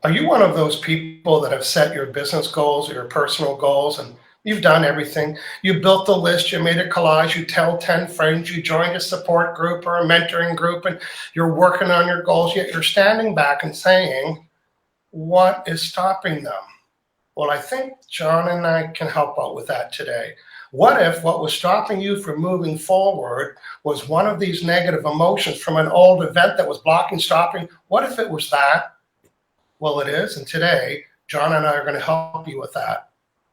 Are you one of those people that have set your business goals or your personal goals and you've done everything? You built the list, you made a collage, you tell 10 friends, you joined a support group or a mentoring group, and you're working on your goals, yet you're standing back and saying, what is stopping them? Well, I think John and I can help out with that today. What if what was stopping you from moving forward was one of these negative emotions from an old event that was blocking, stopping? What if it was that? Well, it is. And today, John and I are going to help you with that.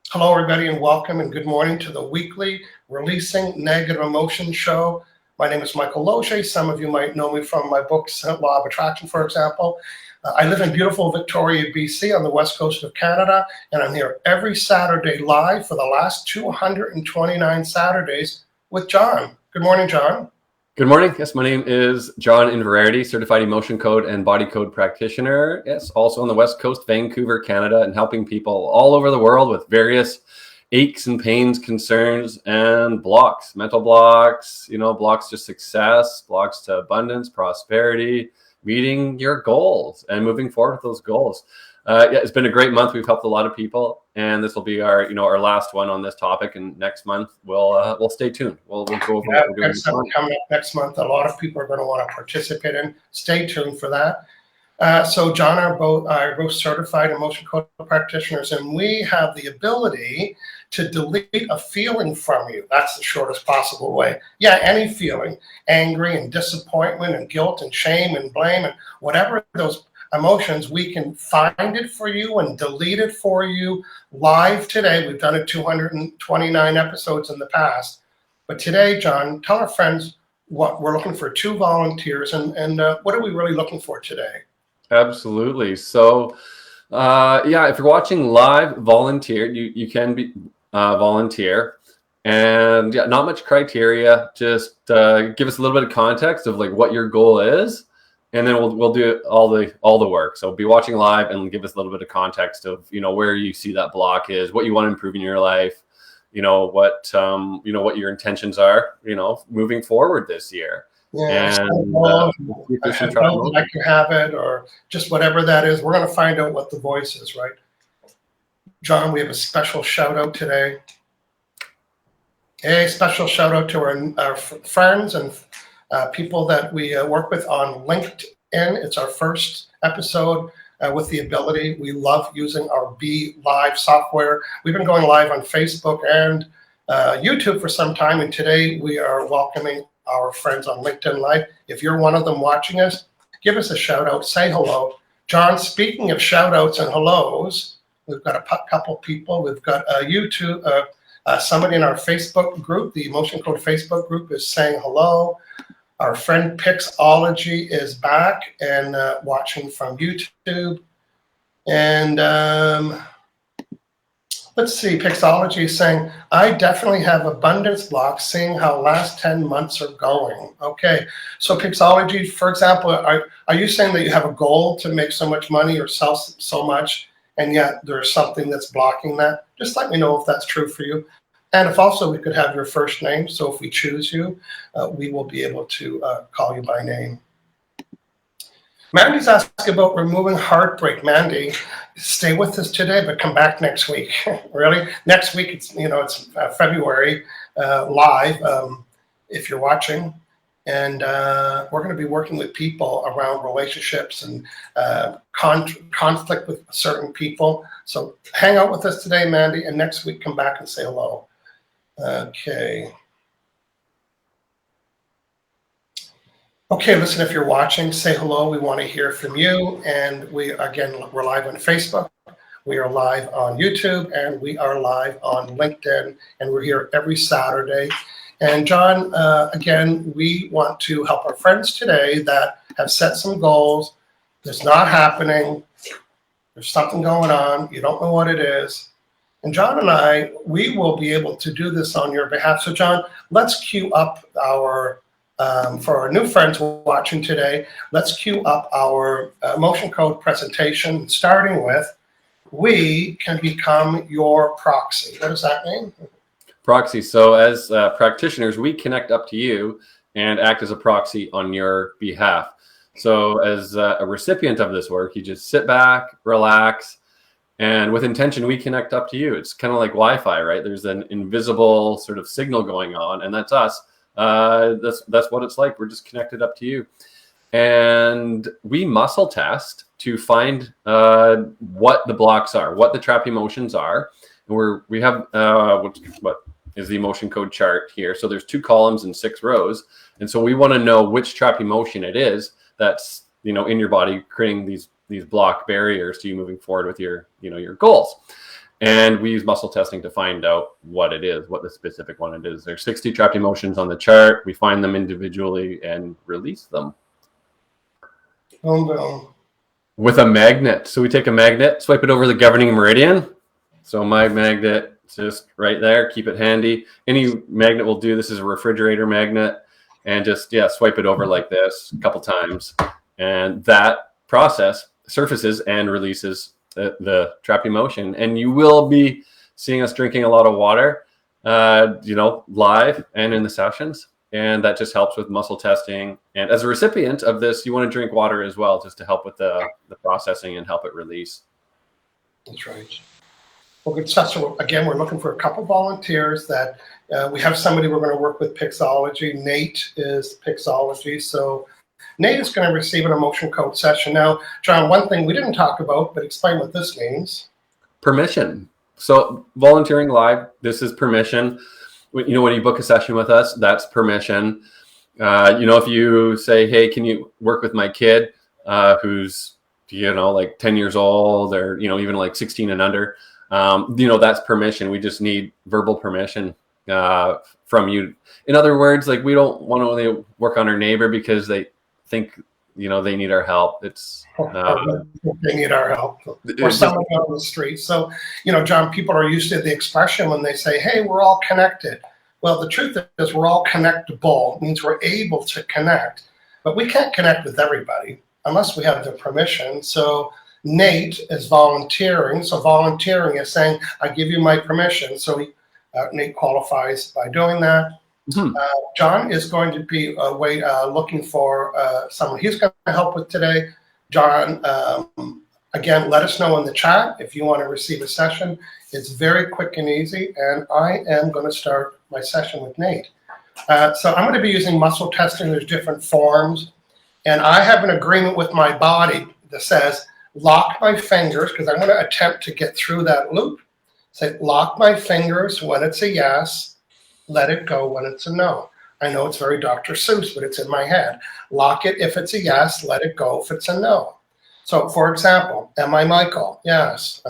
Hello, everybody, and welcome and good morning to the weekly Releasing Negative Emotions show. My name is Michael Loge. Some of you might know me from my books, Law of Attraction, for example. I live in beautiful Victoria, BC on the west coast of Canada, and I'm here every Saturday live for the last 229 Saturdays with John. Good morning, John. Good morning. Yes, my name is John in Severity, certified emotion code and body code practitioner. Yes, also on the west coast, Vancouver, Canada, and helping people all over the world with various aches and pains, concerns, and blocks, mental blocks, blocks to success, blocks to abundance, prosperity, meeting your goals and moving forward with those goals. It's been a great month. We've helped a lot of people, and this will be our last one on this topic. And next month we'll stay tuned. We'll go over what we're doing. Something coming up next month. A lot of people are going to want to participate in. Stay tuned for that. So John are both certified emotion code practitioners, and we have the ability to delete a feeling from you. That's the shortest possible way. Yeah, any feeling, angry and disappointment and guilt and shame and blame and whatever those emotions, we can find it for you and delete it for you live today. We've done it 229 episodes in the past. But today, John, tell our friends what we're looking for. 2 volunteers, and what are we really looking for today? Absolutely. So, if you're watching live, volunteer. You can be volunteer, and not much criteria. Just give us a little bit of context of like what your goal is, and then we'll do all the work. So be watching live and give us a little bit of context of where you see that block is, what you want to improve in your life, what your intentions are, moving forward this year. Yeah, and I can have it, or just whatever that is. We're going to find out what the voice is, right? John, we have a special shout out today. A special shout out to our friends and people that we work with on LinkedIn. It's our first episode with the ability. We love using our Be Live software. We've been going live on Facebook and YouTube for some time, and today we are welcoming our friends on LinkedIn Live. If you're one of them watching us, give us a shout out, say hello. John, speaking of shout outs and hellos, we've got a couple people. We've got YouTube, somebody in our Facebook group, the Emotion Code Facebook group, is saying hello. Our friend Pixology is back and watching from YouTube. And let's see, Pixology is saying, I definitely have abundance blocks seeing how last 10 months are going. Okay, so Pixology, for example, are you saying that you have a goal to make so much money or sell so much, and yet there's something that's blocking that? Just let me know if that's true for you. And if also we could have your first name, so if we choose you, we will be able to call you by name. Mandy's asking about removing heartbreak. Mandy, stay with us today, but come back next week. Really? Next week, it's February live, if you're watching. And we're going to be working with people around relationships and conflict with certain people. So hang out with us today, Mandy, and next week come back and say hello. Okay. Okay, listen, if you're watching, say hello. We want to hear from you. And we're live on Facebook. We are live on YouTube, and we are live on LinkedIn, and we're here every Saturday. And John, again, we want to help our friends today that have set some goals. It's not happening. There's something going on. You don't know what it is. And John and I, we will be able to do this on your behalf. So John, let's queue up our, for our new friends watching today, let's queue up our emotion code presentation, starting with, we can become your proxy. What does that mean? Proxy. So as practitioners, we connect up to you and act as a proxy on your behalf. So as a recipient of this work, you just sit back, relax, and with intention, we connect up to you. It's kind of like Wi-Fi, right? There's an invisible sort of signal going on, and that's us. That's what it's like. We're just connected up to you. And we muscle test to find what the blocks are, what the trap emotions are. And we have what is the emotion code chart here. So there's 2 columns and 6 rows. And so we want to know which trap emotion it is that's, in your body creating these block barriers to you moving forward with your goals. And we use muscle testing to find out what it is, what the specific one it is. There's 60 trapped emotions on the chart. We find them individually and release them. With a magnet. So we take a magnet, swipe it over the governing meridian. So my magnet, just right there, keep it handy. Any magnet will do. This is a refrigerator magnet. And just, swipe it over like this a couple times. And that process surfaces and releases the trapped emotion. And you will be seeing us drinking a lot of water, live and in the sessions. And that just helps with muscle testing. And as a recipient of this, you want to drink water as well, just to help with the processing and help it release. That's right. Well, good stuff. So again, we're looking for a couple volunteers that we have somebody we're going to work with Pixology. Nate is Pixology. So Nate is going to receive an emotion code session. Now, John, one thing we didn't talk about, but explain what this means. Permission. So volunteering live, this is permission. When you book a session with us, that's permission. If you say, hey, can you work with my kid who's, like 10 years old or, even like 16 and under, that's permission. We just need verbal permission from you. In other words, like we don't want to only work on our neighbor because they think, they need our help. It's they need our help, or someone on the street. So, John, people are used to the expression when they say, hey, we're all connected. Well, the truth is we're all connectable. It means we're able to connect, but we can't connect with everybody unless we have their permission. So Nate is volunteering. So volunteering is saying, I give you my permission. So Nate qualifies by doing that. Mm-hmm. John is going to be looking for someone he's going to help with today. John, again, let us know in the chat if you want to receive a session. It's very quick and easy, and I am going to start my session with Nate. So I'm going to be using muscle testing. There's different forms, and I have an agreement with my body that says lock my fingers, because I'm going to attempt to get through that loop. Say lock my fingers when it's a yes. Let it go when it's a no. I know it's very Dr. Seuss, but it's in my head. Lock it if it's a yes, let it go if it's a no. So, for example, am I Michael? Yes.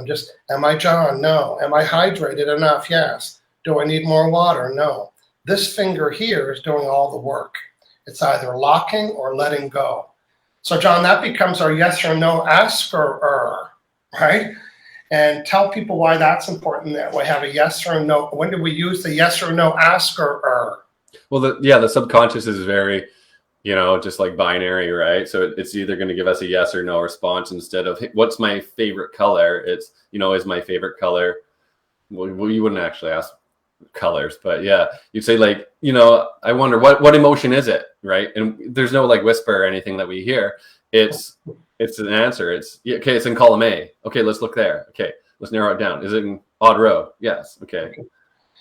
Am I John? No. Am I hydrated enough? Yes. Do I need more water? No. This finger here is doing all the work. It's either locking or letting go. So, John, that becomes our yes or no asker, right? And tell people why that's important, that we have a yes or no. When do we use the yes or no asker? Well, the subconscious is very, just like binary, right? So it's either going to give us a yes or no response instead of, hey, what's my favorite color? It's, is my favorite color. Well, you wouldn't actually ask colors, but yeah, you'd say like, I wonder what emotion is it, right? And there's no like whisper or anything that we hear. It's an answer. It's okay. It's in column A. Okay, let's look there. Okay, let's narrow it down. Is it in odd row? Yes. Okay.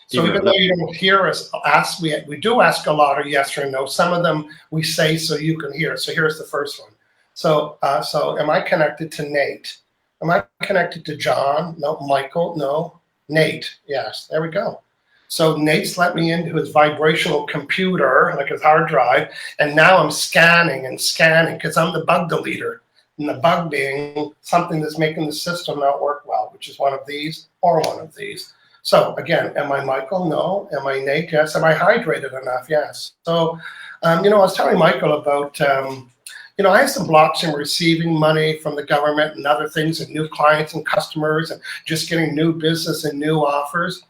So even though you don't hear us ask, we do ask a lot of yes or no. Some of them we say so you can hear. So here's the first one. So am I connected to Nate? Am I connected to John? No. Michael? No. Nate? Yes. There we go. So Nate's let me into his vibrational computer, like his hard drive, and now I'm scanning because I'm the bug deleter. And the bug being something that's making the system not work well, which is one of these or one of these. So again, am I Michael? No. Am I Nate? Yes. Am I hydrated enough? Yes. So, I was telling Michael about, I have some blocks in receiving money from the government and other things and new clients and customers and just getting new business and new offers.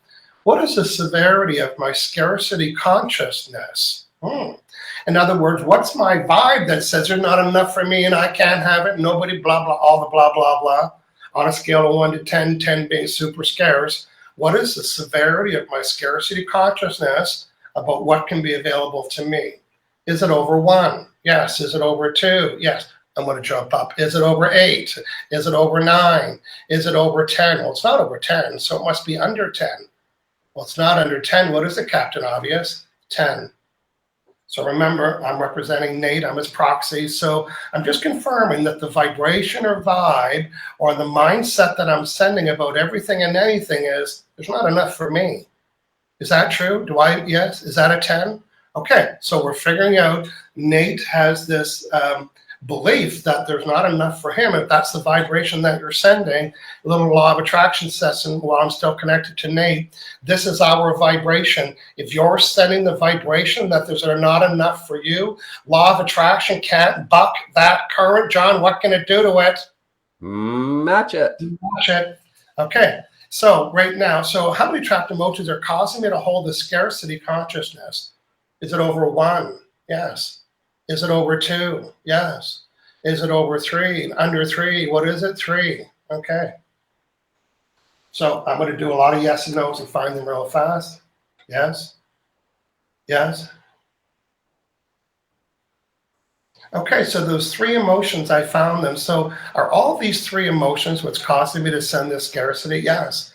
What is the severity of my scarcity consciousness? In other words, what's my vibe that says there's not enough for me and I can't have it, nobody, blah, blah, all the blah, blah, blah. On a scale of 1 to 10, 10 being super scarce, what is the severity of my scarcity consciousness about what can be available to me? Is it over 1? Yes. Is it over 2? Yes. I'm going to jump up. Is it over 8? Is it over 9? Is it over 10? Well, it's not over 10, so it must be under 10. Well, it's not under 10. What is it, Captain Obvious? 10. So remember, I'm representing Nate. I'm his proxy. So I'm just confirming that the vibration or vibe or the mindset that I'm sending about everything and anything is, there's not enough for me. Is that true? Yes? Is that a 10? Okay, so we're figuring out Nate has this belief that there's not enough for him. If that's the vibration that you're sending, a little law of attraction session while I'm still connected to Nate, this is our vibration. If you're sending the vibration that there's not enough for you, law of attraction can't buck that current. John, what can it do to it? Match it. Match it. Okay, so right now, so how many trapped emotions are causing me to hold the scarcity consciousness? Is it over 1? Yes. Is it over 2? Yes. Is it over 3? Under 3? What is it? 3. Okay. So I'm going to do a lot of yes and no's and find them real fast. Yes. Yes. Okay, so those 3 emotions, I found them. So are all these 3 emotions what's causing me to send this scarcity? Yes.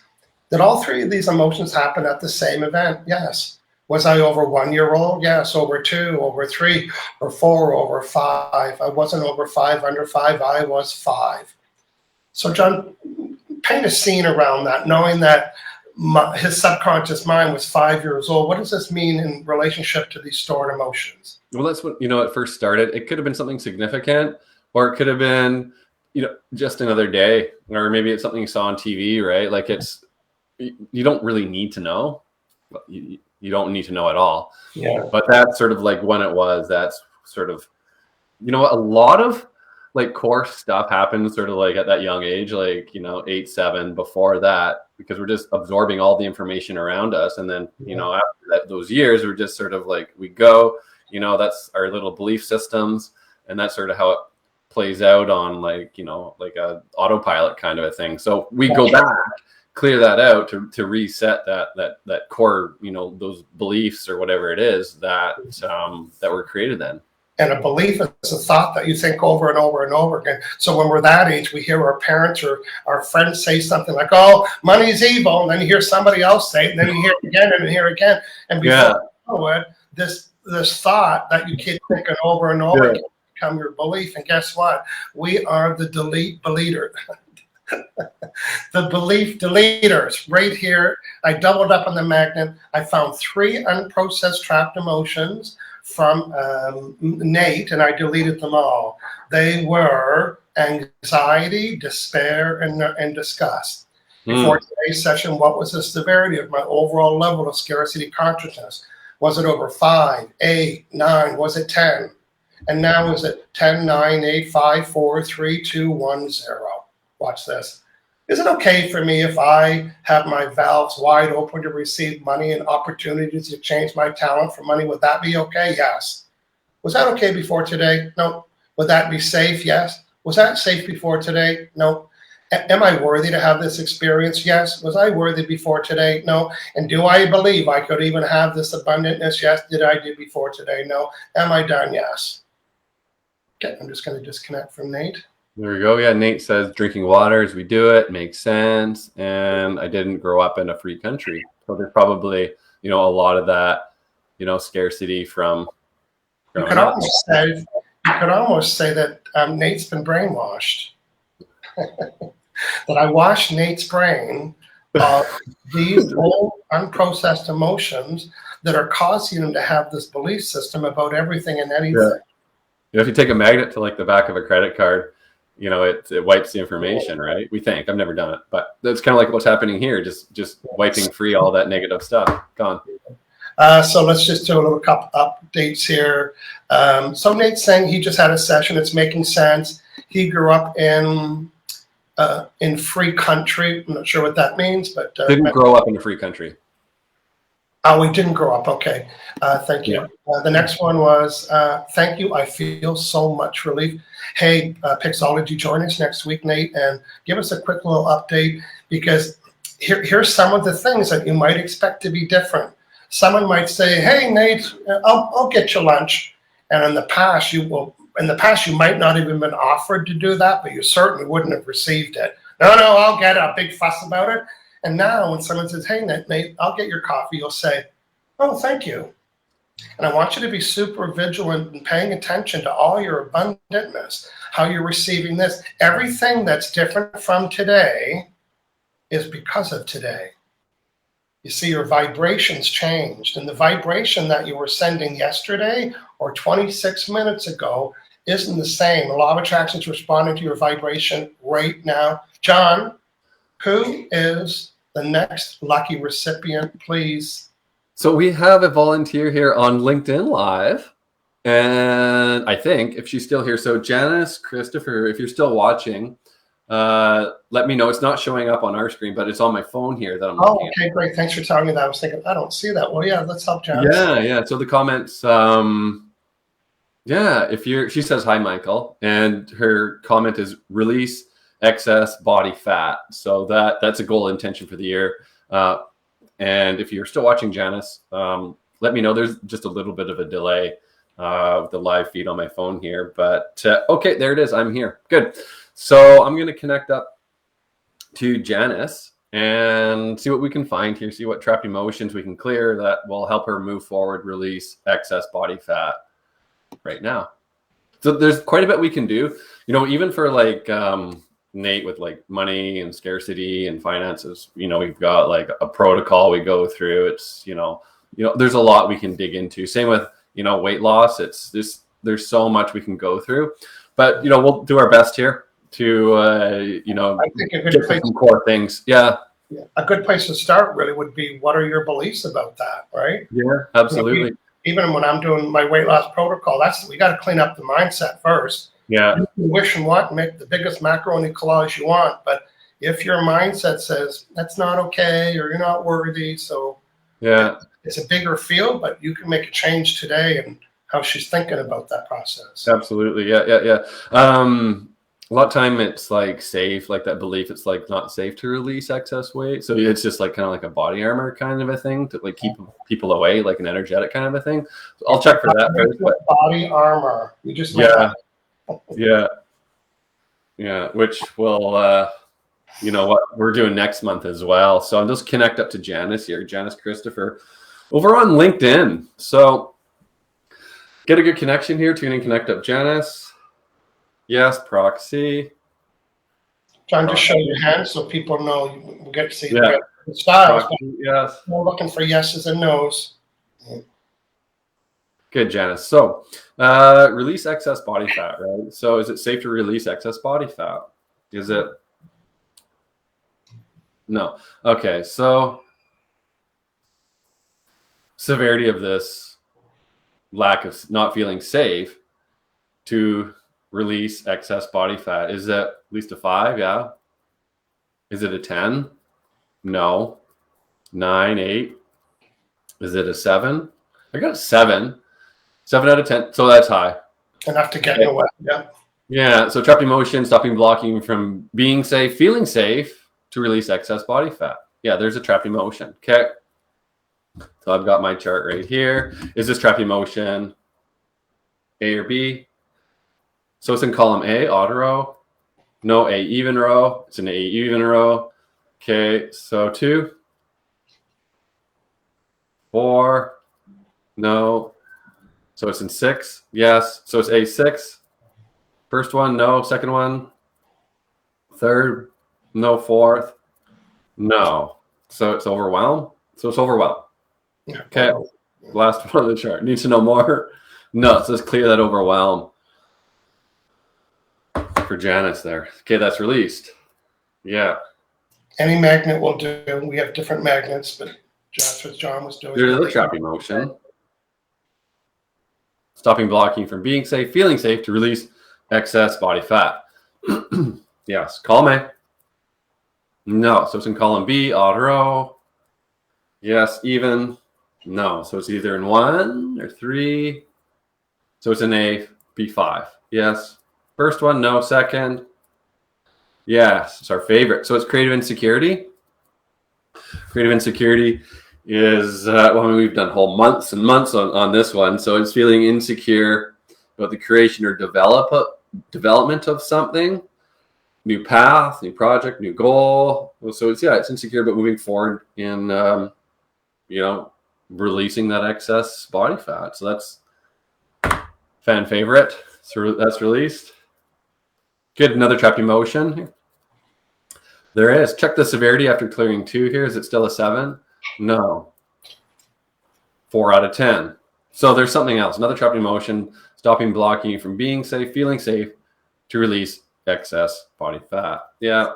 Did all 3 of these emotions happen at the same event? Yes. Was I over 1 year old? Yes. Over 2, over 3, or 4, over 5. I wasn't over 5, under 5. I was 5. So John, paint a scene around that, knowing that his subconscious mind was 5 years old. What does this mean in relationship to these stored emotions? Well, that's what, it first started. It could have been something significant, or it could have been, just another day, or maybe it's something you saw on TV, right? Like you don't really need to know. You don't need to know at all. Yeah. But that's sort of like when it was, that's sort of, a lot of like core stuff happens sort of like at that young age, like, 8, 7 before that, because we're just absorbing all the information around us. And then, after those years, we're just sort of like, we go, that's our little belief systems. And that's sort of how it plays out on like, like a autopilot kind of a thing. So we go back, clear that out to reset that core, those beliefs or whatever it is that were created then. And a belief is a thought that you think over and over and over again. So when we're that age, we hear our parents or our friends say something like, "Oh, money's evil," and then you hear somebody else say it, and then you hear it again and hear it again. And before you know it, this thought that you keep thinking over and over again become your belief. And guess what? We are the deleter. The belief deleters right here. I doubled up on the magnet. I found 3 unprocessed trapped emotions from Nate, and I deleted them all. They were anxiety, despair, and disgust. Before today's session, what was the severity of my overall level of scarcity consciousness? Was it over 5, 8, 9? Was it 10? And now is it 10, 9, 8, 5, 4, 3, 2, 1, 0? Watch this. Is it okay for me if I have my valves wide open to receive money and opportunities to change my talent for money? Would that be okay? Yes. Was that okay before today? No. Would that be safe? Yes. Was that safe before today? No. Am I worthy to have this experience? Yes. Was I worthy before today? No. And do I believe I could even have this abundantness? Yes. Did I do before today? No. Am I done? Yes. Okay, I'm just going to disconnect from Nate. There we go. Yeah, Nate says drinking water as we do it makes sense. And I didn't grow up in a free country. So there's probably, a lot of that, scarcity from you could almost say that Nate's been brainwashed. That I washed Nate's brain of these old unprocessed emotions that are causing him to have this belief system about everything and anything. Yeah. If you take a magnet to like the back of a credit card, it wipes the information, right? We think. I've never done it, but that's kind of like what's happening here, just wiping free all that negative stuff. Gone. So let's just do a little couple updates here. So Nate's saying he just had a session. It's making sense. He grew up in free country. I'm not sure what that means, but didn't grow up in a free country. Oh, we didn't grow up. Okay. Thank you. The next one was, thank you. I feel so much relief. Hey, Pixology, join us next week, Nate, and give us a quick little update, because here's some of the things that you might expect to be different. Someone might say, hey, Nate, I'll get you lunch. And in the past, you might not even been offered to do that, but you certainly wouldn't have received it. No, I'll get a big fuss about it. And now when someone says, hey, Nate, I'll get your coffee, you'll say, oh, thank you. And I want you to be super vigilant and paying attention to all your abundantness, how you're receiving this. Everything that's different from today is because of today. You see, your vibrations changed, and the vibration that you were sending yesterday or 26 minutes ago isn't the same. The law of attraction is responding to your vibration right now. John, who is the next lucky recipient, please? So we have a volunteer here on LinkedIn Live, and I think if she's still here, so Janice Christopher, if you're still watching, let me know. It's not showing up on our screen, but it's on my phone here that I'm looking at. Okay, great. Thanks for telling me that. I was thinking, I don't see that. Well, yeah, let's help Janice. Yeah. So the comments, she says, hi, Michael. And her comment is release excess body fat. So that's a goal intention for the year. And if you're still watching, Janice, let me know. There's just a little bit of a delay with the live feed on my phone here. But okay, there it is. I'm here. Good. So I'm going to connect up to Janice and see what we can find here, see what trapped emotions we can clear that will help her move forward, release excess body fat right now. So there's quite a bit we can do, even for like Nate with like money and scarcity and finances, we've got like a protocol we go through. It's, there's a lot we can dig into. Same with, weight loss. There's so much we can go through, but, we'll do our best here to, I think a good place, some core things. Yeah. A good place to start really would be, what are your beliefs about that? Right. Yeah, absolutely. Even when I'm doing my weight loss protocol, we got to clean up the mindset first. Yeah. You can wish and want, make the biggest macaroni collage you want, but if your mindset says that's not okay or you're not worthy, so yeah, it's a bigger field, but you can make a change today and how she's thinking about that process. Absolutely. Yeah. A lot of time it's like safe, like that belief it's like not safe to release excess weight. So it's just like kind of like a body armor kind of a thing to like keep people away, like an energetic kind of a thing. So I'll check for that first. But body armor. You just Yeah. Which will what we're doing next month as well. So I'll just connect up to Janice here, Janice Christopher, over on LinkedIn. So get a good connection here. Tune in, connect up Janice. Yes, proxy. John, just show your hand so people know we get to see the styles. Proxy, yes. We're looking for yeses and nos. Good, Janice. So release excess body fat, right? So is it safe to release excess body fat? Is it? No. Okay, so severity of this lack of not feeling safe to release excess body fat. Is it at least a 5? Yeah. Is it a 10? No. 9, 8. Is it a 7? I got a 7. 7 out of 10. So that's high. Enough to get away. Yeah. Yeah. So trapped emotion, stopping blocking from being safe, feeling safe to release excess body fat. Yeah, there's a trapped emotion. Okay. So I've got my chart right here. Is this trapped emotion A or B? So it's in column A, odd row. No, A even row. It's an A even row. Okay, so 2, 4, no. So it's in 6, yes. So it's A6. First one, no. Second one, third, no. Fourth, no. So it's overwhelmed. So it's overwhelmed. Okay, last one of the chart. Need to know more? No, so let's clear that overwhelm for Janice there. Okay, that's released. Yeah. Any magnet will do. We have different magnets, but that's what John was doing. There's the trapped emotion. Stopping blocking from being safe, feeling safe to release excess body fat. Yes. Column A. No. So it's in column B, odd row. Yes. Even. No. So it's either in 1 or 3. So it's in A, B5. Yes. First one, no. Second, yes. It's our favorite. So it's creative insecurity. Creative insecurity is, we've done whole months and months on this one. So it's feeling insecure about the creation or development of something, new path, new project, new goal. So it's insecure, but moving forward in, releasing that excess body fat. So that's fan favorite. So that's released. Good. Another trapped emotion. There is. Check the severity after clearing 2 here. Is it still a 7? No. 4 out of 10. So there's something else. Another trapped emotion, stopping, blocking you from being safe, feeling safe to release excess body fat. Yeah.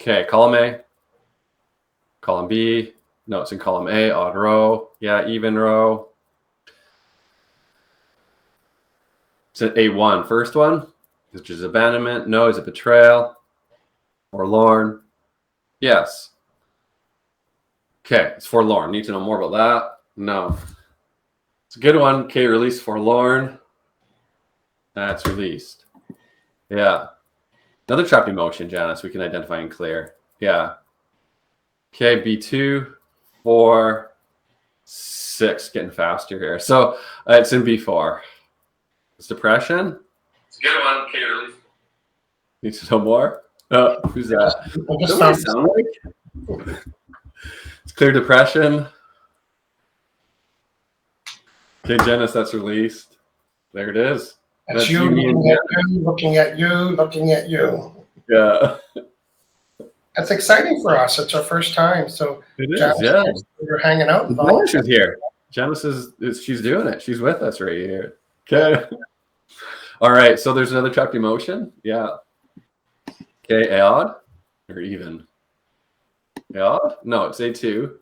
Okay. Column A. Column B. No, it's in column A, odd row. Yeah, even row. It's an A1, first one, which is abandonment. No, is it betrayal? Forlorn. Yes. Okay, it's forlorn. Need to know more about that? No. It's a good one. Okay, release forlorn. That's released. Yeah. Another trapped emotion, Janice, we can identify and clear. Yeah. Okay, B2, 4, 6, getting faster here. So it's in B4. It's depression. It's a good one. Okay, release. Need to know more? Who's that? Doesn't that sound like? It's clear depression. Okay, Janice, that's released. There it is. That's you looking at you. Yeah. That's exciting for us. It's our first time. So it is, Janice, yeah. We're hanging out. Janice is here. Janice she's doing it. She's with us right here. Okay. All right. So there's another trapped emotion. Yeah. Okay. Odd or even? Odd? No, it's A2.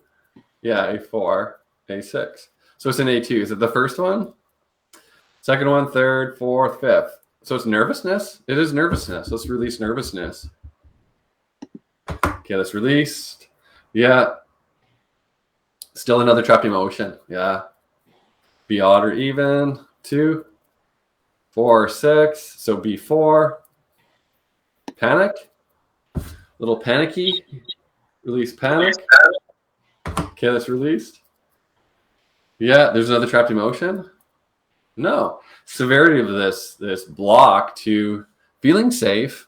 Yeah, A4, A6. So it's an A2. Is it the first one? Second one, third, fourth, fifth. So it's nervousness. It is nervousness. Let's release nervousness. Okay, that's released. Yeah. Still another trapped emotion. Yeah. Be odd or even. 2, 4, 6. So B4. Panic. Little panicky. Release panic. Okay, that's released. Yeah, there's another trapped emotion. No. Severity of this block to feeling safe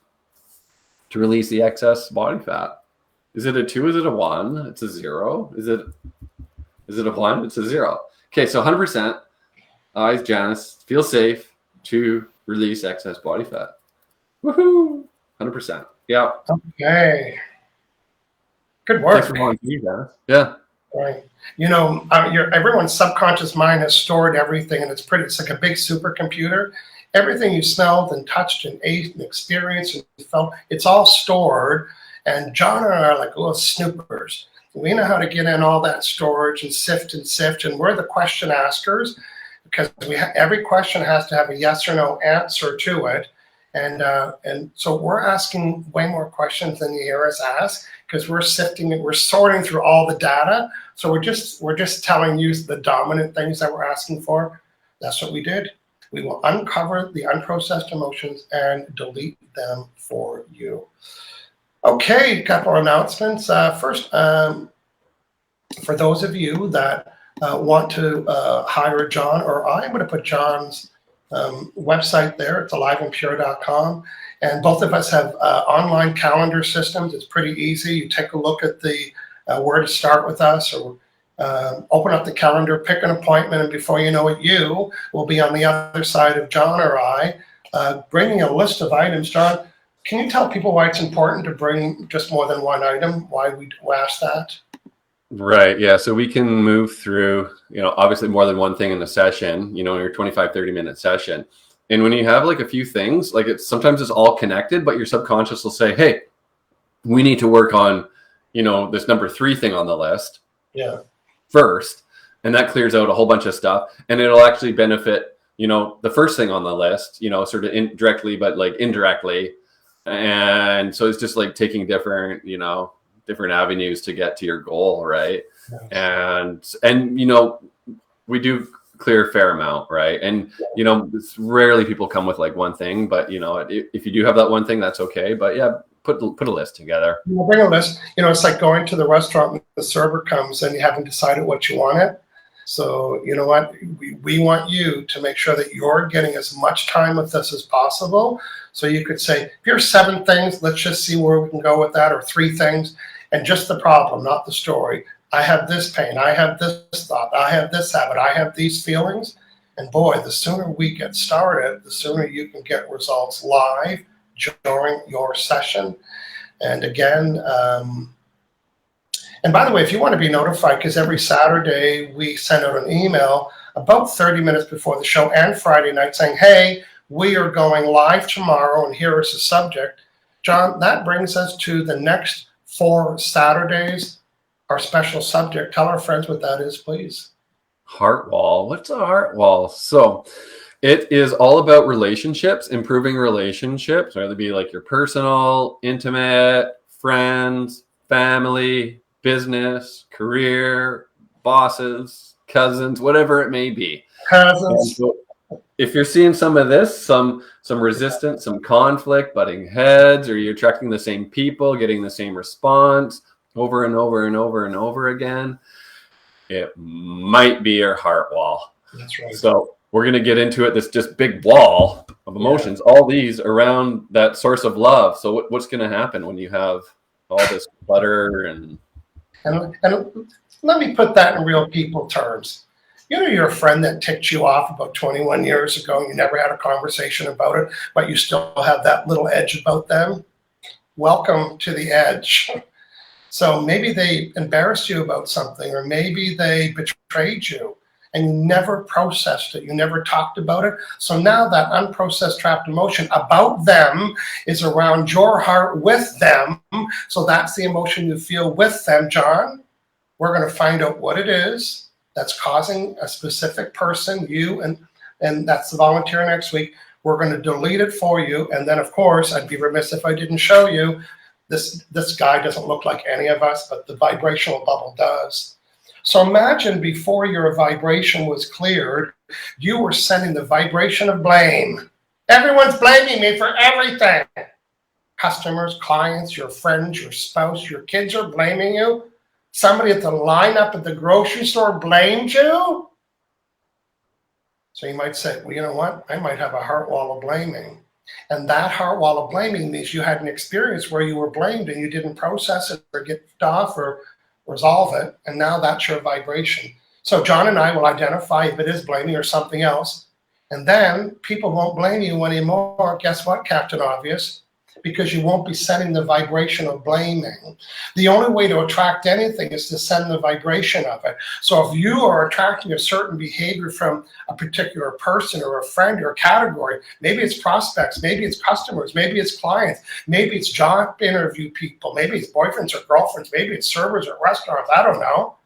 to release the excess body fat. Is it a 2? Is it a 1? It's a 0. Is it a 1? It's a 0. Okay, so 100%. Eyes, Janice, feel safe to release excess body fat. Woohoo! 100%. Yeah. Okay. Good work. Thanks for volunteering, Janice. Yeah. Right. Everyone's subconscious mind has stored everything, and it's like a big supercomputer. Everything you smelled and touched and ate and experienced and felt, it's all stored. And John and I are like little snoopers. We know how to get in all that storage and sift, and we're the question askers because every question has to have a yes or no answer to it. And so we're asking way more questions than you hear us ask because we're sifting and we're sorting through all the data. So we're just telling you the dominant things that we're asking for. That's what we did. We will uncover the unprocessed emotions and delete them for you. Okay, a couple of announcements. First, for those of you that want to hire John or I'm going to put John's website there. It's aliveandpure.com. And both of us have online calendar systems. It's pretty easy. You take a look at the where to start with us or open up the calendar, pick an appointment, and before you know it, you will be on the other side of John or I, bringing a list of items. John, can you tell people why it's important to bring just more than one item, why we ask that? Right. Yeah. So we can move through, obviously more than one thing in a session, in your 25, 30-minute session. And when you have like a few things, like sometimes it's all connected, but your subconscious will say, hey, we need to work on, this number 3 thing on the list. Yeah. First. And that clears out a whole bunch of stuff. And it'll actually benefit, the first thing on the list, sort of indirectly, but like indirectly. And so it's just like taking different avenues to get to your goal, right? Yes. And we do clear a fair amount, right? And it's rarely people come with like one thing, but if you do have that one thing, that's okay. But yeah, put a list together. We'll bring a list. It's like going to the restaurant and the server comes and you haven't decided what you wanted. So you know what? We want you to make sure that you're getting as much time with us as possible. So you could say, here's 7 things. Let's just see where we can go with that, or 3 things, and just the problem, not the story. I have this pain. I have this thought. I have this habit. I have these feelings. And boy, the sooner we get started, the sooner you can get results live during your session. And again, and by the way, if you want to be notified, because every Saturday we send out an email about 30 minutes before the show and Friday night saying, hey, we are going live tomorrow and here is the subject. John, that brings us to the next 4 Saturdays, our special subject. Tell our friends what that is, please. Heart wall. What's a heart wall? So it is all about relationships, improving relationships, whether it be like your personal, intimate, friends, family, business, career, bosses, cousins, whatever it may be. Cousins. So if you're seeing some of this, some resistance, some conflict, butting heads, or you're attracting the same people, getting the same response over and over and over and over again, it might be your heart wall. That's right. So we're going to get into it, this just big wall of emotions, all these around that source of love. So what's going to happen when you have all this clutter and let me put that in real people terms. You know, your friend that ticked you off about 21 years ago, and you never had a conversation about it, but you still have that little edge about them. Welcome to the edge. So maybe they embarrassed you about something, or maybe they betrayed you and you never processed it. You never talked about it. So now that unprocessed trapped emotion about them is around your heart with them. So that's the emotion you feel with them, John. We're going to find out what it is that's causing a specific person, you, and that's the volunteer next week. We're going to delete it for you. And then, of course, I'd be remiss if I didn't show you. This guy doesn't look like any of us, but the vibrational bubble does. So imagine before your vibration was cleared, you were sending the vibration of blame. Everyone's blaming me for everything. Customers, clients, your friends, your spouse, your kids are blaming you. Somebody at the lineup at the grocery store blamed you. So you might say, well, you know what? I might have a heart wall of blaming. And that heart wall of blaming means you had an experience where you were blamed and you didn't process it or get off or resolve it. And now that's your vibration. So John and I will identify if it is blaming or something else. And then people won't blame you anymore. Guess what, Captain Obvious? Because you won't be sending the vibration of blaming. The only way to attract anything is to send the vibration of it. So if you are attracting a certain behavior from a particular person or a friend or a category, maybe it's prospects, maybe it's customers, maybe it's clients, maybe it's job interview people, maybe it's boyfriends or girlfriends, maybe it's servers or restaurants, I don't know.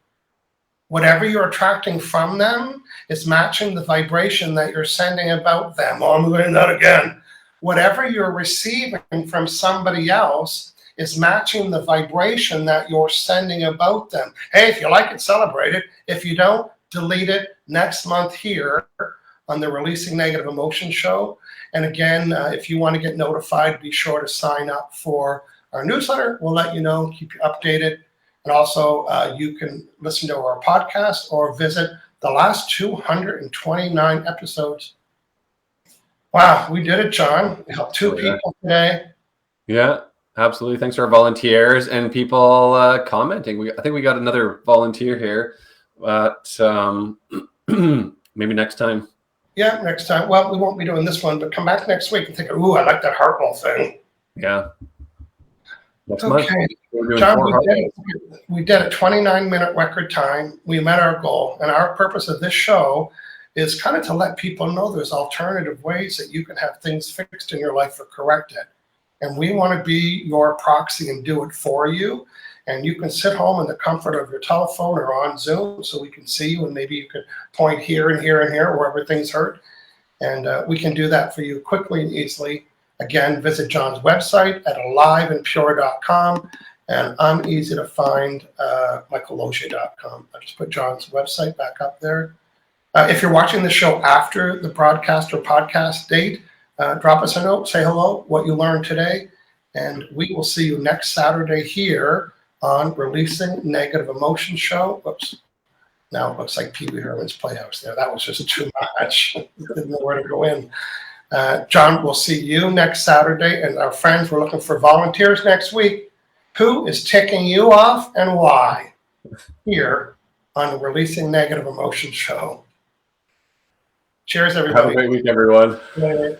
Whatever you're attracting from them is matching the vibration that you're sending about them. Oh, I'm doing that again. Whatever you're receiving from somebody else is matching the vibration that you're sending about them. Hey, if you like it, celebrate it. If you don't, delete it next month here on the Releasing Negative Emotion show. And again, if you want to get notified, be sure to sign up for our newsletter. We'll let you know, keep you updated. And also, you can listen to our podcast or visit the last 229 episodes. Wow, we did it, John. We helped 2 people today. Yeah, absolutely. Thanks to our volunteers and people commenting. I think we got another volunteer here, but maybe next time. Yeah, next time. Well, we won't be doing this one, but come back next week and think, ooh, I like that heart wall thing. Yeah. Next month. John, we did a 29-minute record time. We met our goal, and our purpose of this show is kind of to let people know there's alternative ways that you can have things fixed in your life or corrected. And we want to be your proxy and do it for you. And you can sit home in the comfort of your telephone or on Zoom so we can see you, and maybe you can point here and here and here wherever things hurt. And we can do that for you quickly and easily. Again, visit John's website at aliveandpure.com, and I'm easy to find, michaellogier.com. I just put John's website back up there. If you're watching the show after the broadcast or podcast date, drop us a note, say hello, what you learned today, and we will see you next Saturday here on Releasing Negative Emotion show. Whoops, Now it looks like Pee Wee Herman's Playhouse there. That was just too much. Didn't know where to go in. John, we'll see you next Saturday. And our friends, we're looking for volunteers next week. Who is ticking you off and why? Here on the Releasing Negative Emotions show. Cheers, everybody. Have a great week, everyone. Good night.